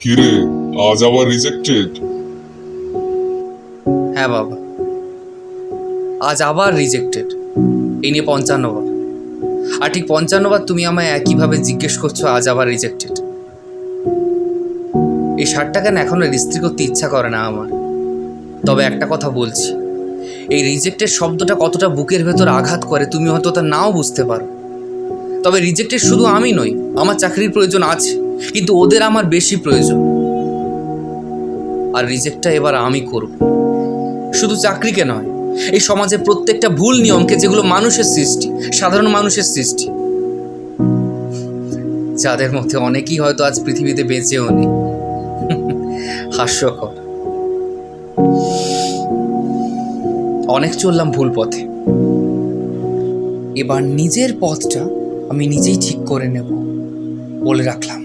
কিরে, আজ আবার রিজেক্টেড? হ্যাঁ বাবা, আজ আবার রিজেক্টেড। এই নিয়ে 55 বার। আর ঠিক 55 বার তুমি আমায় একইভাবে জিজ্ঞেস করছো আজ আবার রিজেক্টেড। এই শার্টটা কেন এখনো ইস্ত্রি করতে ইচ্ছা করে না আমার। তবে একটা কথা বলছি, এই রিজেক্টেড শব্দটা কতটা বুকের ভেতর আঘাত করে তুমি হয়তো তা নাও বুঝতে পারো। তবে রিজেক্টেড শুধু আমি নই, আমার চাকরির প্রয়োজন আছে, কিন্তু ওদের আমার বেশি প্রয়োজন। আর রিজেক্টটা এবার আমি করব, শুধু চাকরিকে নয়, এই সমাজে প্রত্যেকটা ভুল নিয়মকে, যেগুলো মানুষের সৃষ্টি, সাধারণ মানুষের সৃষ্টি, যাদের মধ্যে অনেকেই হয়তো আজ পৃথিবীতে বেঁচেও নেই। হাস্যকর। অনেক চললাম ভুল পথে, এবার নিজের পথটা আমি নিজেই ঠিক করে নেব বলে রাখলাম।